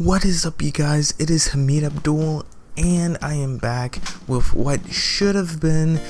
What is up, you guys? It is Hamid Abdul, and I am back with what should have been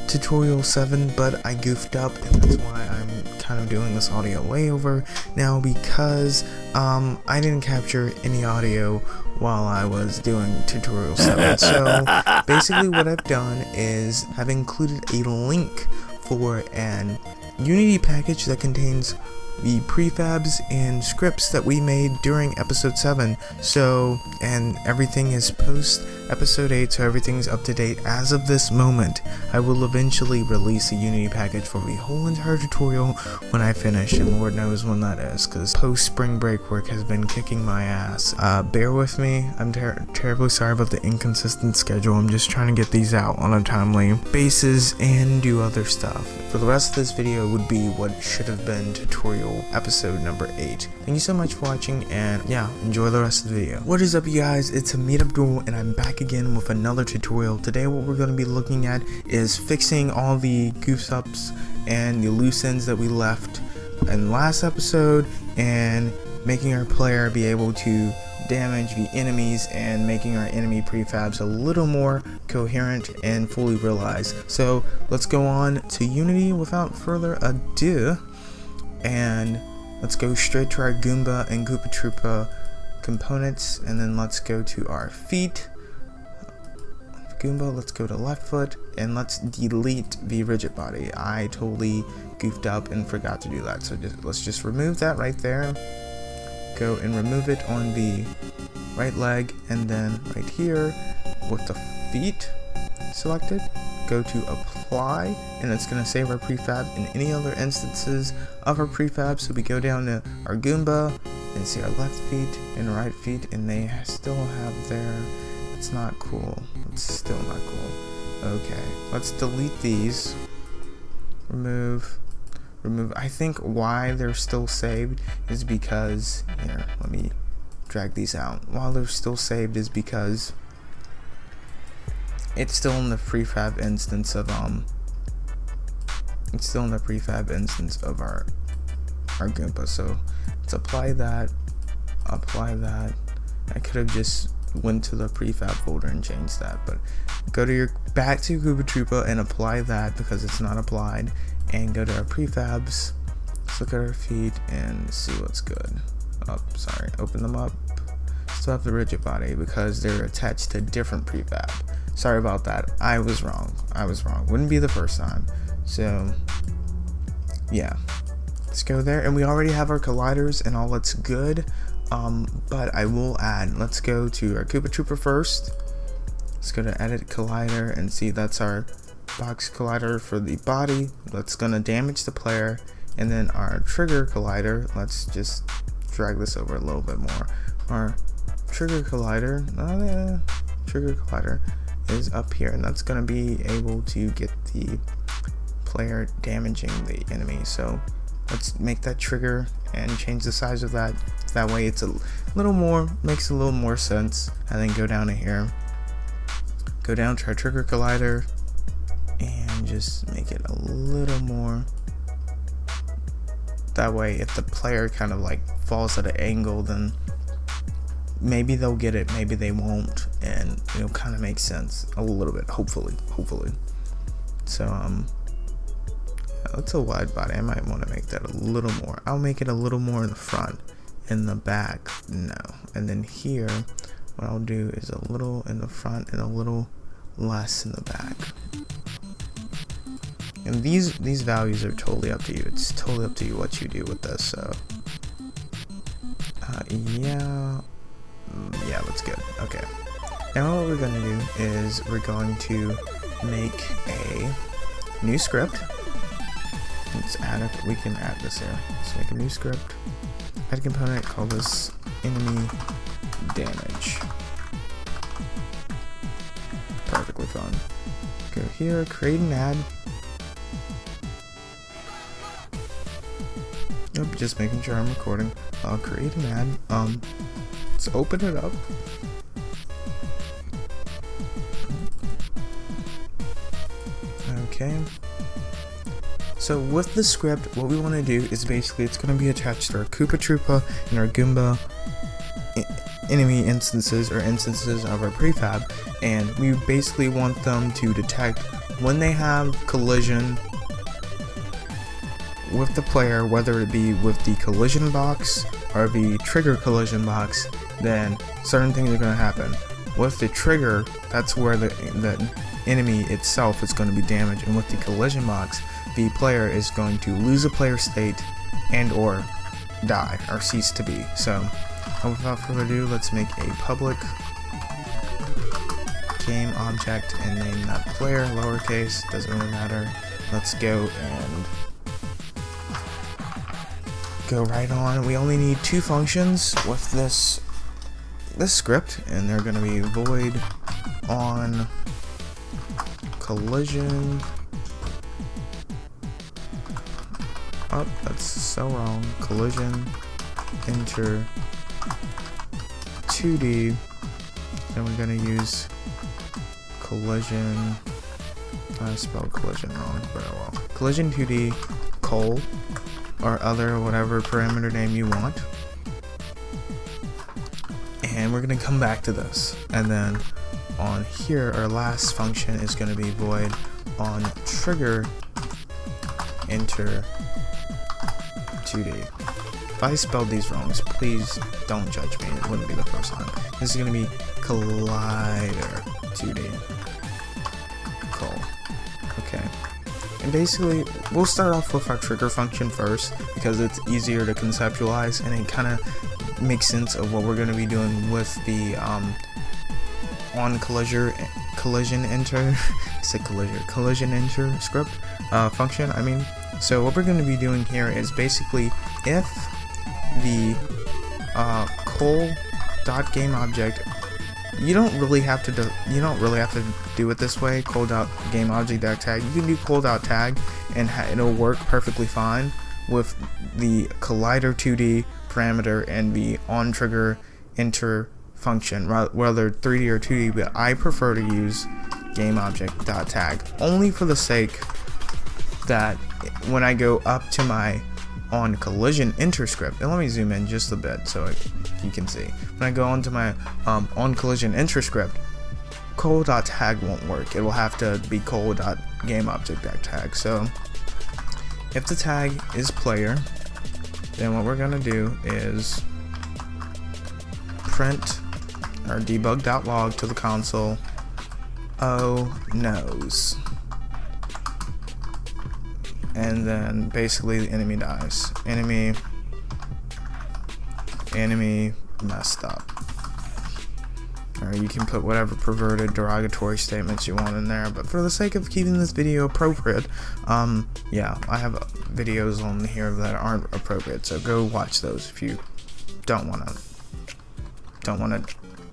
tutorial 7, but I goofed up, and that's why I'm kind of doing this audio layover now, because I didn't capture any audio while I was doing tutorial 7. So basically what I've done is have included a link for an Unity package that contains the prefabs and scripts that we made during episode 7. So, and everything is post episode 8, so everything's up to date as of this moment. I will eventually release a Unity package for the whole entire tutorial when I finish, and Lord knows when that is, because post spring break work has been kicking my ass. Bear with me, I'm terribly sorry about the inconsistent schedule. I'm just trying to get these out on a timely basis and do other stuff. For the rest of this video would be what should have been tutorial episode number 8. Thank you so much for watching, and yeah, enjoy the rest of the video. What is up, you guys? It's Hamid Abdul, and I'm back again with another tutorial. Today what we're going to be looking at is fixing all the goofs ups and the loose ends that we left in the last episode, and making our player be able to damage the enemies and making our enemy prefabs a little more coherent and fully realized. So let's go on to Unity without further ado, and let's go straight to our Goomba and Koopa Troopa components, and then let's go to our feet. Goomba, let's go to left foot, and let's delete the rigid body. I totally goofed up and forgot to do that, so let's just remove that right there. Go and remove it on the right leg, and then right here with the feet selected, go to apply, and it's going to save our prefab and any other instances of our prefab. So we go down to our Goomba and see our left feet and right feet, and they still have their, it's not cool, it's still not cool. Okay, let's delete these, remove. I think why they're still saved is because, here, let me drag these out. While they're still saved is because it's still in the prefab instance of our Goomba. So let's apply that. I could have just went to the prefab folder and changed that, but go to back to Koopa Troopa and apply that because it's not applied, and go to our prefabs. Let's look at our feet and see what's good. Open them up. Still have the rigid body because they're attached to different prefab. Sorry about that. I was wrong. Wouldn't be the first time. So yeah, let's go there, and we already have our colliders and all that's good. But I will add, let's go to our Koopa Troopa first. Let's go to edit collider and see that's our box collider for the body. That's gonna damage the player. And then our trigger collider, let's just drag this over a little bit more. Our trigger collider is up here, and that's gonna be able to get the player damaging the enemy. So let's make that trigger and change the size of that. That way it's a little more, makes a little more sense. And then go down to here, go down to our trigger collider, and just make it a little more. That way if the player kind of like falls at an angle, then maybe they'll get it, maybe they won't, and it'll kind of make sense a little bit, hopefully. So it's a wide body. I might want to make that a little more. I'll make it a little more in the front. In the back, no. And then here, what I'll do is a little in the front and a little less in the back. And these values are totally up to you. It's totally up to you what you do with this. So yeah, that's good. Okay, now what we're going to do is we're going to make a new script. Let's add it. We can add this here. Let's make a new script. Add a component, call this enemy damage. Perfectly fine. Go here, create an ad. Yep, just making sure I'm recording. I'll create an ad. Let's open it up. Okay. So with the script, what we want to do is basically it's going to be attached to our Koopa Troopa and our Goomba enemy instances or instances of our prefab, and we basically want them to detect when they have collision with the player, whether it be with the collision box or the trigger collision box. Then certain things are going to happen. With the trigger, that's where the enemy itself is going to be damaged, and with the collision box, the player is going to lose a player state and or die or cease to be. So without further ado, let's make a public game object and name that player lowercase, doesn't really matter. Let's go and go right on. We only need 2 functions with this script, and they're going to be void on collision. Oh, that's so wrong. Collision enter 2D, and we're going to use collision. I spelled collision wrong, but oh well. Collision 2D col or other whatever parameter name you want. And we're going to come back to this, and then on here our last function is going to be void on trigger enter 2D. If I spelled these wrong, please don't judge me, it wouldn't be the first time. This is going to be collider 2D col. Okay, and basically we'll start off with our trigger function first because it's easier to conceptualize, and it kind of make sense of what we're going to be doing with the on collision enter collision enter script function. I mean, so what we're going to be doing here is basically if the col.gameObject, you don't really have to do it this way. col.gameObject.tag. You can do col.tag and it'll work perfectly fine with the collider 2D parameter and the on trigger enter function, whether 3D or 2D, but I prefer to use gameObject.tag only for the sake that when I go up to my on collision enter script, and let me zoom in just a bit so you can see, when I go onto my on collision enter script, col.tag won't work. It will have to be col.gameObject.tag. So if the tag is player, then what we're going to do is print our debug.log to the console, oh noes, and then basically the enemy dies. Enemy messed up. Or you can put whatever perverted derogatory statements you want in there, but for the sake of keeping this video appropriate, yeah, I have videos on here that aren't appropriate, so go watch those if you don't want to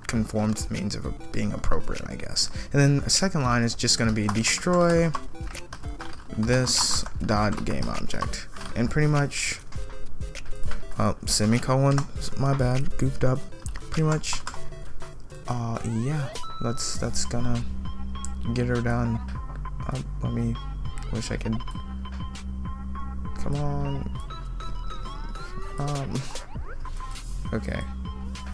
conform to the means of being appropriate, I guess. And then the second line is just going to be destroy this dot game object, and pretty much semicolon, my bad, goofed up, pretty much. Yeah, that's gonna get her done. Let me, wish I could, come on. Okay,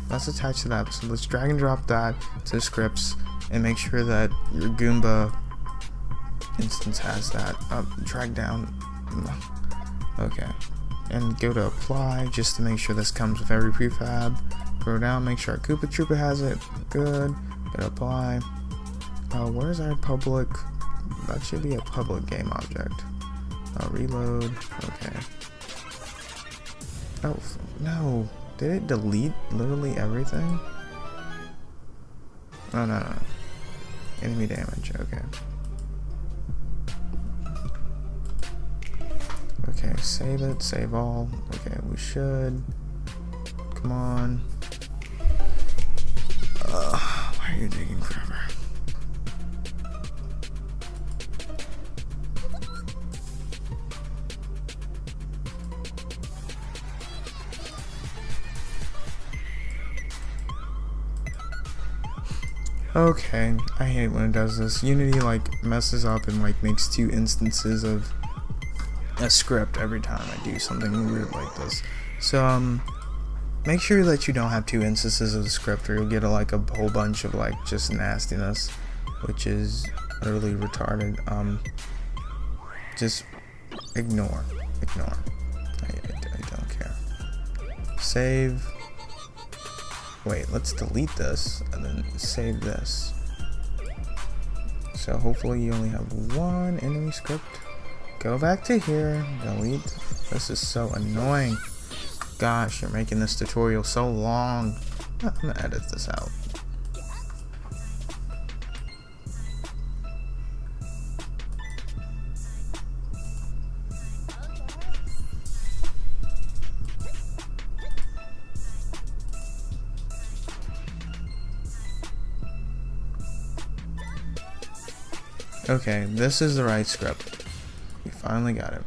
that's attached to that, so let's drag and drop that to scripts and make sure that your Goomba instance has that. Drag down, okay, and go to apply just to make sure this comes with every prefab. Go down, make sure our Koopa Troopa has it. Good. Go to apply. Where's our public? That should be a public game object. Reload. Okay. Oh no! Did it delete literally everything? Oh no. Enemy damage. Okay. Okay. Save it. Save all. Okay. We should. Come on. Why are you digging forever? Okay, I hate when it does this. Unity like messes up and like makes 2 instances of a script every time I do something weird like this. So make sure that you don't have 2 instances of the script, or you'll get like a whole bunch of like just nastiness, which is utterly retarded. Just ignore. I don't care. Save. Wait, let's delete this and then save this. So hopefully you only have 1 enemy script. Go back to here, delete. This is so annoying. Gosh, you're making this tutorial so long. I'm gonna edit this out. Okay, this is the right script. We finally got it.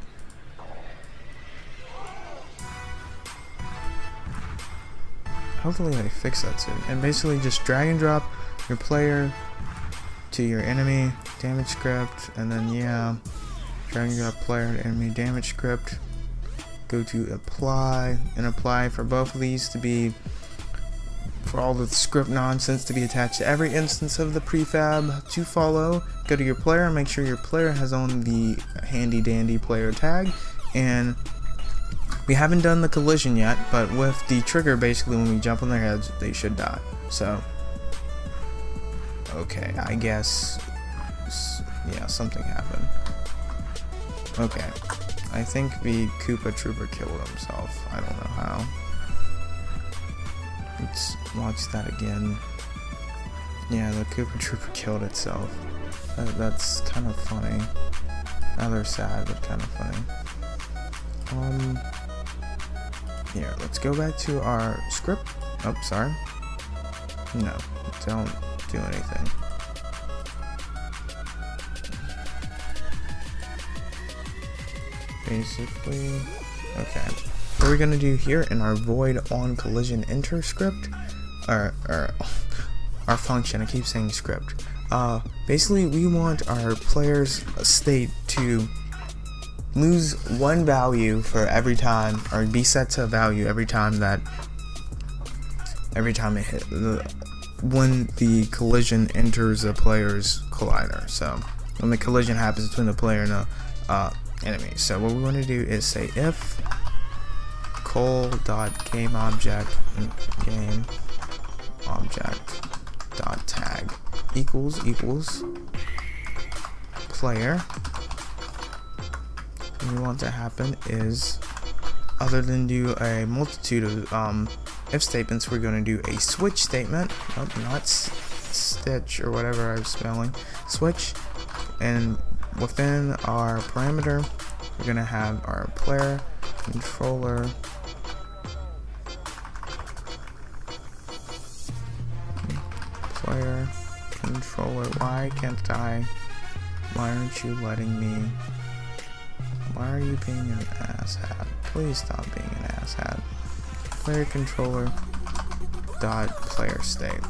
Hopefully they fix that soon. And basically just drag and drop your player to your enemy damage script, and then yeah, drag and drop player to enemy damage script. Go to apply, and apply for both of these to be, for all the script nonsense to be attached to every instance of the prefab to follow. Go to your player and make sure your player has on the handy dandy player tag. And we haven't done the collision yet, but with the trigger, basically when we jump on their heads, they should die. So, okay, I guess, yeah, something happened. Okay, I think the Koopa Trooper killed himself. I don't know how. Let's watch that again. Yeah, the Koopa Trooper killed itself. That's kind of funny. Rather sad, but kind of funny. Here, let's go back to our script. Oh, sorry. No, don't do anything. Basically, okay. What we're gonna do here in our void on collision enter script, or our function, I keep saying script. Basically we want our player's state to lose 1 value for every time, or be set to a value every time it hit when the collision enters a player's collider. So when the collision happens between the player and a enemy. So what we want to do is say if col.gameObject dot tag equals player. What we want to happen is, other than do a multitude of if statements, we're going to do a switch statement. Oh, not stitch or whatever I'm spelling. Switch, and within our parameter, we're going to have our player controller why can't I? Why aren't you letting me? Why are you being an asshat? Please stop being an asshat. Player controller dot player state.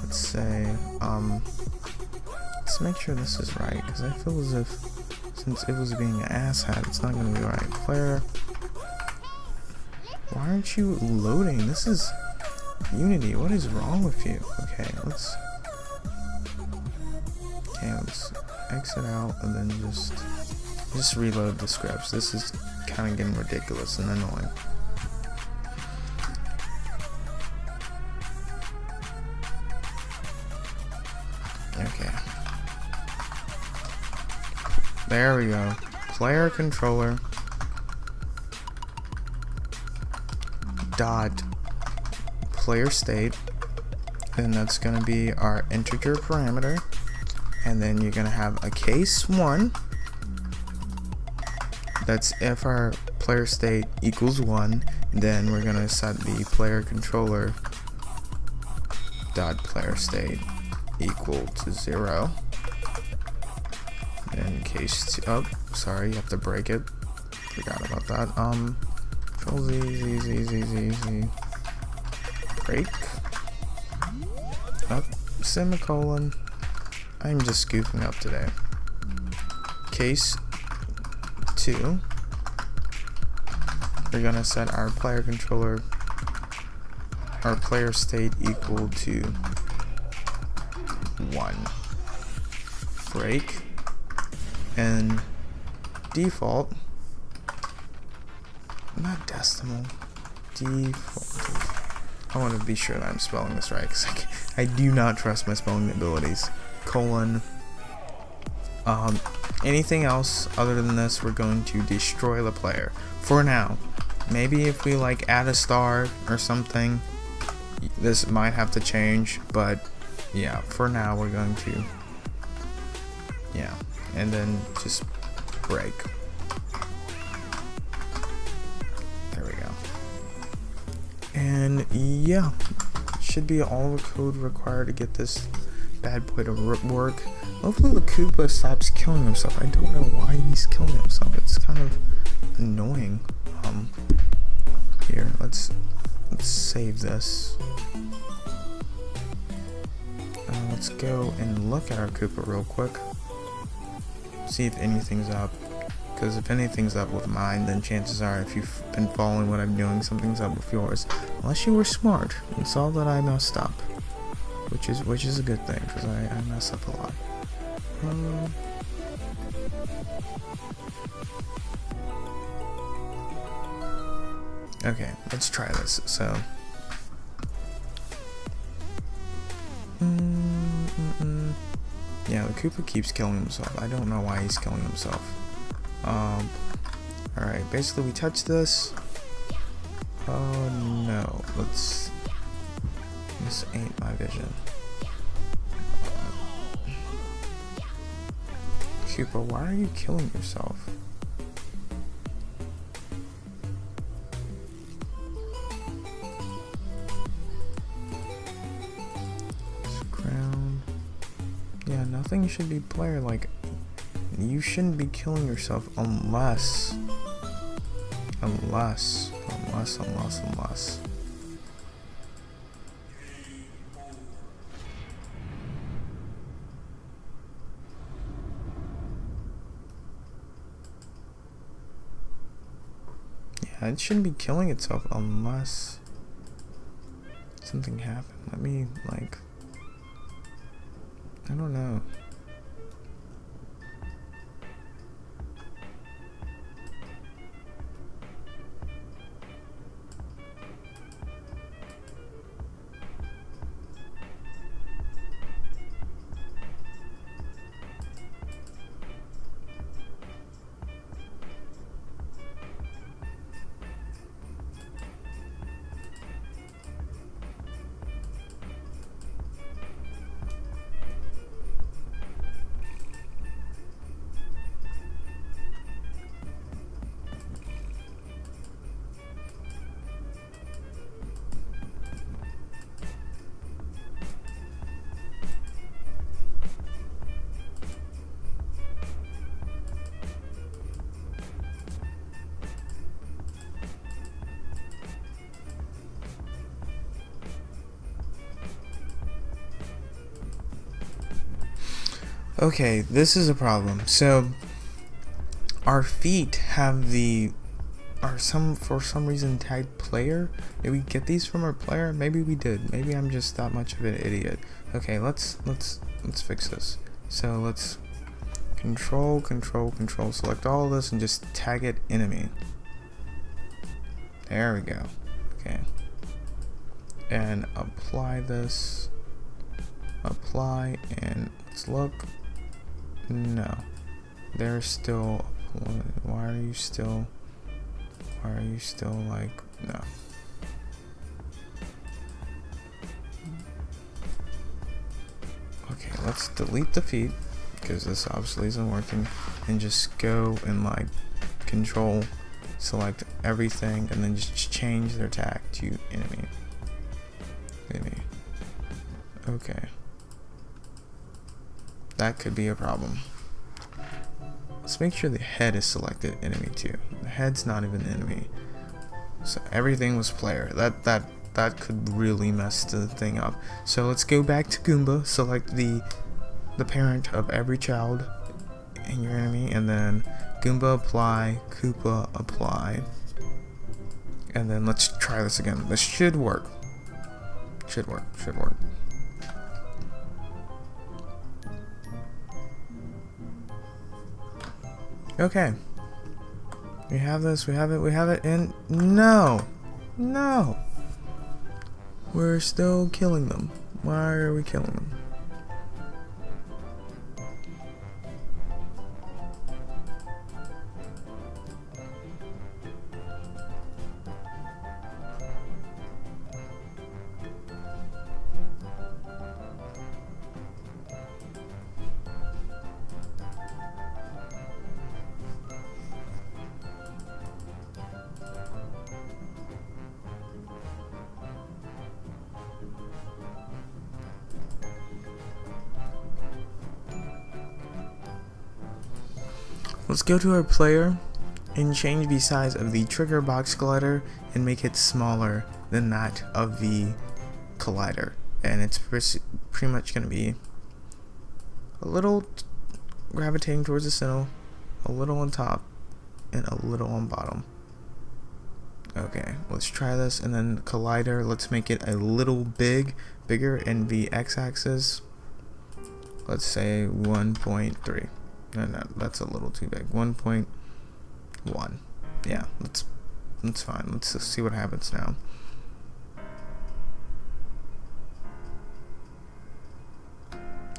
Let's say let's make sure this is right, because I feel as if since it was being an asshat, it's not going to be right. Player. Why aren't you loading? This is Unity. What is wrong with you? Okay, let's exit out and then just reload the scripts. This is kind of getting ridiculous and annoying. Okay. There we go. Player controller dot player state, and that's going to be our integer parameter, and then you're going to have a case 1, that's if our player state equals 1, then we're going to set the player controller dot player state equal to 0, and case 2, oh sorry, you have to break it, forgot about that. Control Z, break, up, semicolon. I'm just goofing up today. Case 2. We're gonna set our player controller, our player state equal to 1. Break. And default, not decimal, default. I want to be sure that I'm spelling this right, because I do not trust my spelling abilities. Colon. Anything else other than this, we're going to destroy the player. For now. Maybe if we like add a star or something, this might have to change, but yeah, for now we're going to, yeah, and then just break. There we go. And yeah, should be all the code required to get this bad boy to work. Hopefully the Koopa stops killing himself. I don't know why he's killing himself. It's kind of annoying. Here, let's save this. Let's go and look at our Koopa real quick. See if anything's up. Because if anything's up with mine, then chances are, if you've been following what I'm doing, something's up with yours. Unless you were smart and saw that I messed up, which is a good thing, because I mess up a lot. Okay, let's try this. So, yeah, the Koopa keeps killing himself. I don't know why he's killing himself. Alright, basically we touch this. Oh no, this ain't my vision. Koopa, why are you killing yourself? Yeah, nothing should be player like. You shouldn't be killing yourself unless. Yeah, it shouldn't be killing itself unless something happened. Let me, like, I don't know. Okay, this is a problem. So our feet have for some reason tagged player. Did we get these from our player? Maybe we did. Maybe I'm just that much of an idiot. Okay, let's fix this. So let's control, select all of this and just tag it enemy. There we go. Okay. And apply this. Apply, and let's look. No. There's still. Why are you still like, no. Okay, let's delete the feet, because this obviously isn't working, and just go and like control, select everything, and then just change their tag to enemy. Okay. That could be a problem. Let's make sure the head is selected enemy too. The head's not even enemy. So everything was player. That could really mess the thing up. So let's go back to Goomba, select the parent of every child in your enemy, and then Goomba apply, Koopa apply. And then let's try this again. This should work. Should work. Okay. We have this, we have it, and no! No! We're still killing them. Why are we killing them? Let's go to our player and change the size of the trigger box collider and make it smaller than that of the collider. And it's pretty much going to be a little gravitating towards the center, a little on top, and a little on bottom. Okay, let's try this, and then collider, let's make it a little bigger in the x-axis. Let's say 1.3. No, that's a little too big. 1.1. Yeah, that's fine. Let's just see what happens now.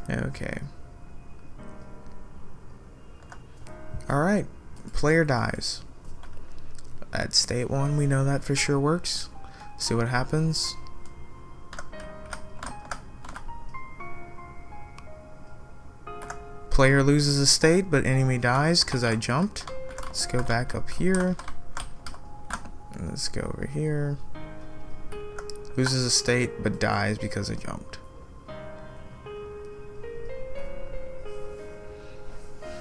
Okay. Alright, player dies. At state 1, we know that for sure works. See what happens. Player loses a state, but enemy dies because I jumped. Let's go back up here. And let's go over here. Loses a state, but dies because I jumped.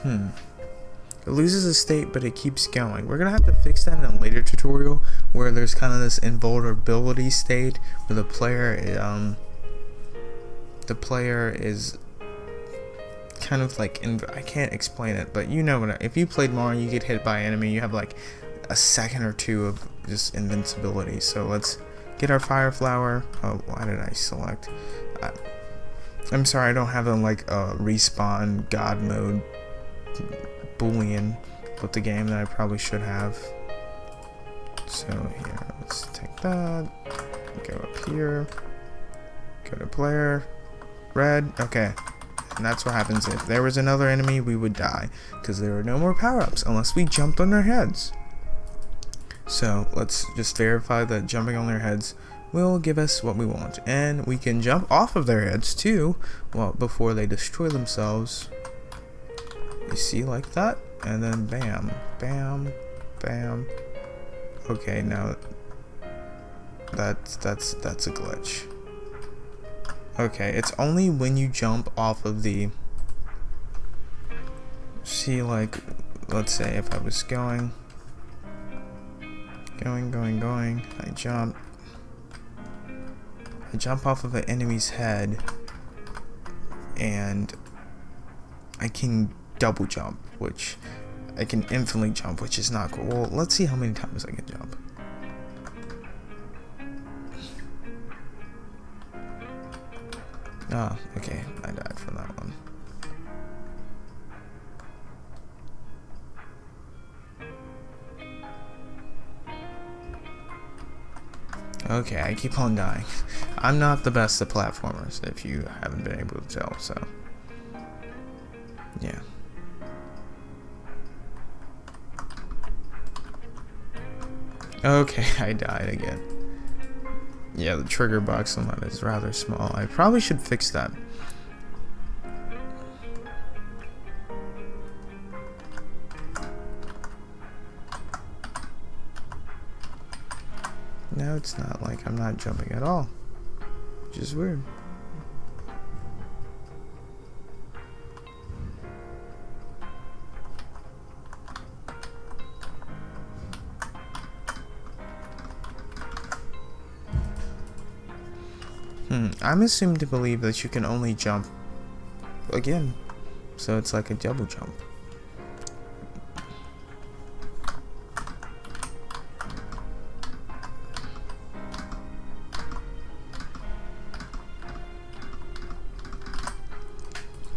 It loses a state, but it keeps going. We're gonna have to fix that in a later tutorial where there's kind of this invulnerability state where the player is kind of like, I can't explain it, but you know what, if you played Mario, you get hit by an enemy, you have like a second or two of just invincibility. So let's get our fire flower. Oh, why did I select? I'm sorry, I don't have a respawn god mode boolean with the game that I probably should have. So here, let's take that, go up here, go to player, red, okay. And that's what happens if there was another enemy, we would die, because there are no more power-ups unless we jumped on their heads. So let's just verify that jumping on their heads will give us what we want, and we can jump off of their heads too, well, before they destroy themselves. You see, like that, and then bam, bam, bam. Okay, now that's a glitch. Okay, it's only when you jump off of the, see, like, let's say if I was going, I jump off of an enemy's head, and I can double jump, which I can infinitely jump, which is not cool. Well, let's see how many times I can jump. Ah, okay, I died from that one. Okay, I keep on dying. I'm not the best at platformers, if you haven't been able to tell, so yeah. Okay, I died again. Yeah, the trigger box on that is rather small. I probably should fix that. Now it's not like I'm not jumping at all, which is weird. I'm assuming to believe that you can only jump again, so it's like a double jump.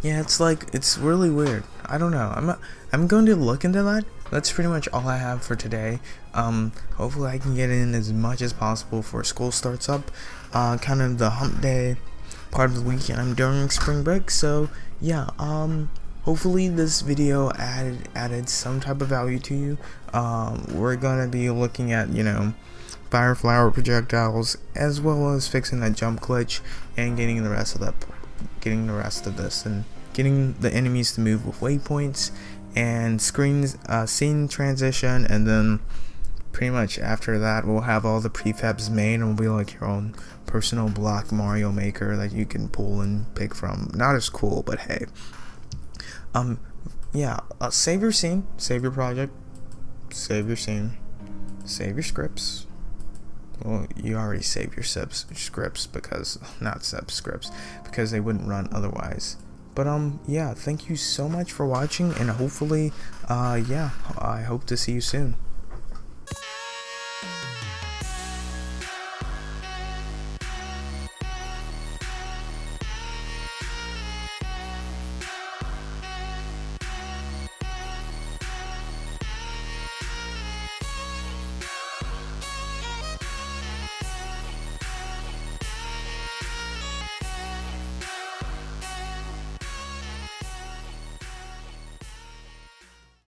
Yeah, it's really weird. I don't know. I'm going to look into that. That's pretty much all I have for today. Hopefully I can get in as much as possible before school starts up. Kind of the hump day part of the weekend I'm during spring break. So yeah, hopefully this video added some type of value to you. We're gonna be looking at, fire flower projectiles, as well as fixing that jump glitch and getting the rest of this, and getting the enemies to move with waypoints and scene transition, and then pretty much after that we'll have all the prefabs made and we'll be like your own personal block Mario Maker that you can pull and pick from. Not as cool, but hey. Yeah, save your scene, save your project, save your scene, save your scripts. Well, you already saved your scripts because they wouldn't run otherwise. But yeah, thank you so much for watching, and hopefully, yeah, I hope to see you soon.